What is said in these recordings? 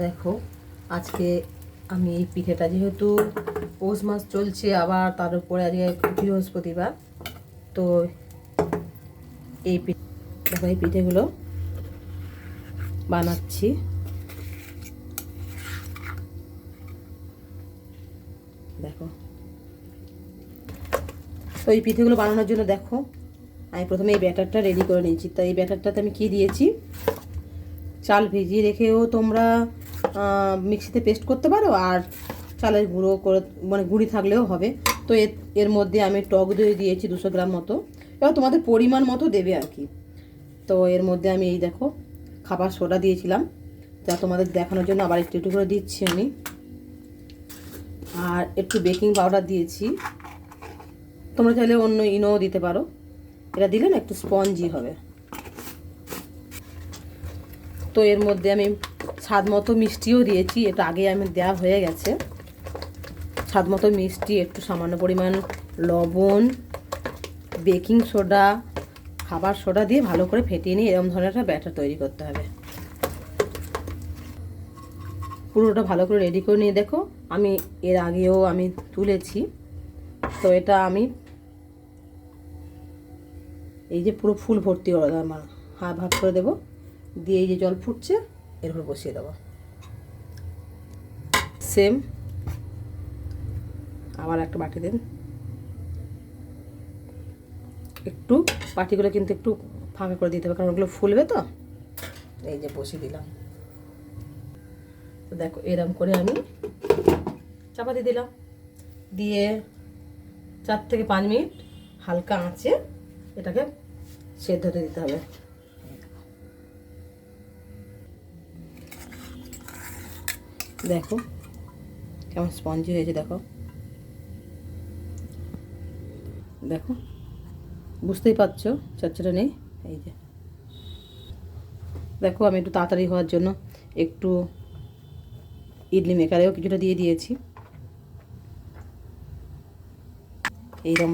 দেখো আজকে আমি এই পিঠেটা যেহেতু পৌষ মাস চলছে, আবার তার উপরে আজকে বৃহস্পতিবার, তো এই দেখো এই পিঠেগুলো বানাচ্ছি। দেখো তো এই পিঠেগুলো বানানোর জন্য দেখো আমি প্রথমে এই ব্যাটারটা রেডি করে নিয়েছি। তো এই ব্যাটারটাতে আমি কি দিয়েছি, চাল ভিজিয়ে রেখেও তোমরা মিক্সিতে পেস্ট করতে পারো, আর চালের গুঁড়ো করে মানে গুঁড়ি থাকলেও হবে। তো এর মধ্যে আমি টক দই দিয়েছি 200 গ্রাম মতো, এবার তোমাদের পরিমাণ মতো দেবে আর কি। তো এর মধ্যে আমি এই দেখো খাবার সোডা দিয়েছিলাম, যা তোমাদের দেখানোর জন্য আবার একটু একটু করে দিচ্ছি আমি। আর একটু বেকিং পাউডার দিয়েছি, তোমরা চাইলে অন্য ইনোও দিতে পারো, এটা দিলে না একটু স্পঞ্জি হবে। তো এর মধ্যে আমি স্বাদ মতো মিষ্টিও দিয়েছি, এটা আগে আমি দেওয়া হয়ে গেছে। স্বাদ মতো মিষ্টি, একটু সামান্য পরিমাণ লবণ, বেকিং সোডা, খাবার সোডা দিয়ে ভালো করে ফেটিয়ে নিয়ে এরকম ধরনের একটা ব্যাটার তৈরি করতে হবে। পুরোটা ভালো করে রেডি করে নিয়ে দেখো আমি এর আগেও আমি তুলেছি। তো এটা আমি এই যে পুরো ফুল ভর্তি করে দেবো, আমার হাফ হাফ করে দেবো, দিয়ে এই যে জল ফুটছে এর উপর বসিয়ে দেবো। সেম আবার একটা বাটি দেন, একটু বাটিগুলো কিন্তু একটু ফাঁকা করে দিতে হবে, কারণ ওগুলো ফুলবে। তো এই যে বসিয়ে দিলাম। তো দেখো এরকম করে আমি চাপাতি দিলাম, দিয়ে 4 থেকে 5 মিনিট হালকা আঁচে এটাকে সেদ্ধ হতে দিতে হবে। দেখো কেমন স্পঞ্জি হয়েছে, দেখো দেখো বুঝতেই পারছো চচ্চড়া নেই। এই যে দেখো আমি একটু তাড়াতাড়ি হওয়ার জন্য একটু ইডলি মেকারেও কিছুটা দিয়ে দিয়েছি। এইরকম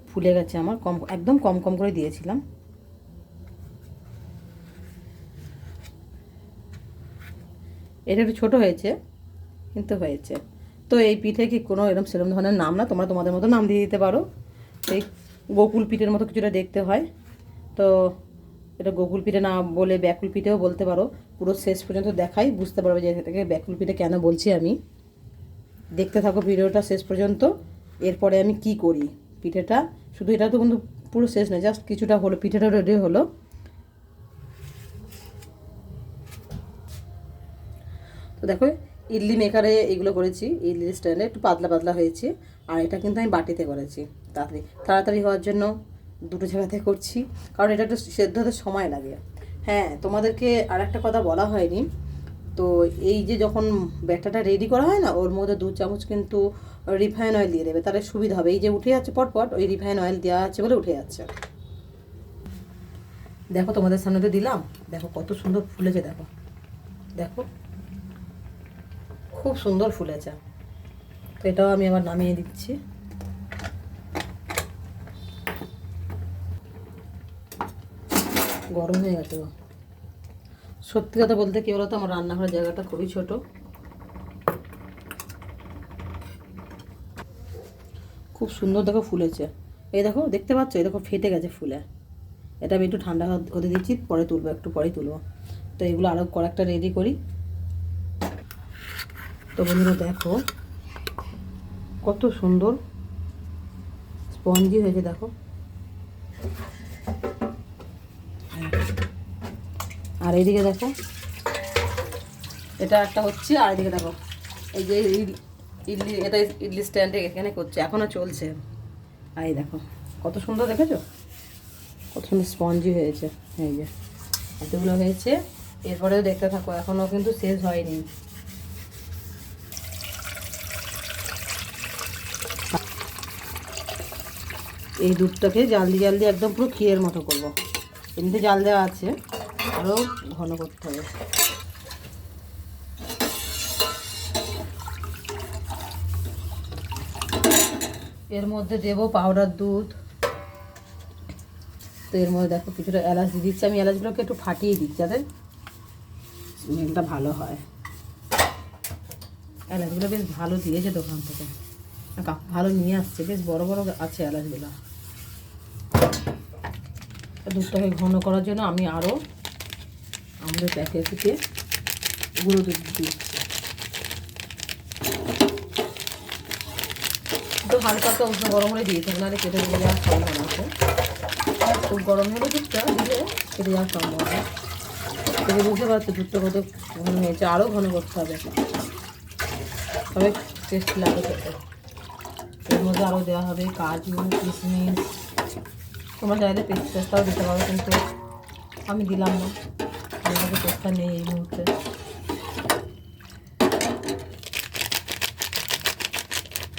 ফুলে গেছে আমার, একদম কম কম করে দিয়েছিলাম। এটা একটু ছোটো হয়েছে কিন্তু হয়েছে। তো এই পিঠে কি কোনো এরকম সেরকম ধরনের নাম না, তোমরা তোমাদের মতো নাম দিয়ে দিতে পারো। এই গোকুল পিঠের মতো কিছুটা দেখতে হয়, তো এটা গোকুল পিঠে না বলে ব্যাকুল পিঠেও বলতে পারো। পুরো শেষ পর্যন্ত দেখাই, বুঝতে পারবে যে এটাকে ব্যাকুল পিঠে কেন বলছি আমি। দেখতে থাকো ভিডিওটা শেষ পর্যন্ত। এরপরে আমি কি করি পিঠেটা, শুধু এটা তো কিন্তু পুরো শেষ নয়, জাস্ট কিছুটা হলো, পিঠেটা রেডি হলো। তো দেখো ইডলি মেকারে এগুলো করেছি, ইডলি স্ট্যান্ডে একটু পাতলা পাতলা হয়েছে, আর এটা কিন্তু আমি বাটিতে করেছি। তাড়াতাড়ি হওয়ার জন্য দুটো জায়গাতে করছি, কারণ এটা একটু সেদ্ধ হতে সময় লাগে। হ্যাঁ, তোমাদেরকে আর একটা কথা বলা হয়নি। তো এই যে যখন ব্যাটারটা রেডি করা হয় না, ওর মধ্যে 2 চামচ কিন্তু রিফাইন অয়েল দিয়ে দেবে, তাহলে সুবিধা হবে। এই যে উঠে যাচ্ছে পটপট, ওই রিফাইন অয়েল দেওয়া আছে বলে উঠে যাচ্ছে। দেখো তোমাদের সামনে তো দিলাম, দেখো কত সুন্দর ফুলেছে, দেখো দেখো খুব সুন্দর ফুলেছে। তো এটাও আমি আবার নামিয়ে দিচ্ছি। গরম হয়ে গেছে। সত্যি কথা বলতে কি বলতো, আমার রান্নাঘরের জায়গাটা খুবই ছোট। খুব সুন্দর দেখো ফুলেছে, এই দেখো দেখতে পাচ্ছ, এই দেখো ফেটে গেছে ফুলে। এটা আমি একটু ঠান্ডা হতে দিচ্ছি, পরে তুলবো, একটু পরেই তুলবো। তো এগুলো আরও কয়েকটা রেডি করি। তো বন্ধুরা দেখো কত সুন্দর স্পঞ্জি হয়েছে, দেখো। আর এইদিকে দেখো এটা একটা হচ্ছে, আর এদিকে দেখো এই যে ইডলি, এটা ইডলি স্ট্যান্ডে এখানে করছে, এখনও চলছে। আর এই দেখো কত সুন্দর, দেখেছো কত সুন্দর স্পঞ্জি হয়েছে। এই যে এতগুলো হয়েছে, এরপরেও দেখতে থাকো, এখনও কিন্তু শেষ হয়নি। এই দুধটাকে জাল দিয়ে একদম পুরো ক্ষীরের মতো করবো। এমনিতে জাল দেওয়া আছে, আরও ঘন করতে হবে। এর মধ্যে দেবো পাউডার দুধ। তো এর মধ্যে দেখো কিছুটা এলাচ দিয়ে দিচ্ছি আমি, এলাচগুলোকে একটু ফাটিয়ে দিচ্ছি যাতে স্মেলটা ভালো হয়। এলাচগুলো বেশ ভালো দিয়েছে দোকান থেকে, কাকু ভালো নিয়ে আসছে, বেশ বড় বড় আছে এলাচগুলো। দুধটাকে ঘন করার জন্য আমি আরও আমাদের প্যাকেটে গুঁড়ো দুধ দিচ্ছি। তো হালকা তো উষ্ণ গরম হলে দিয়েছে, নাহলে কেটে দিলে যাওয়ার সম্ভাবনা আছে। খুব গরম হলে দুধটা দিলে কেটে যাওয়ার সম্ভাবনা। তুমি বুঝতে পারছো দুধটা কত ঘন হয়েছে, আরও ঘন করতে হবে, তবে টেস্ট লাগে খেতে। এর মধ্যে আরও দেওয়া হবে কাজু, কিশমিশ। তোমরা চাইলে পেস্তাও দিতে পারো, কিন্তু আমি দিলাম না, আমার কাছে পেস্তা নেই এই মুহূর্তে।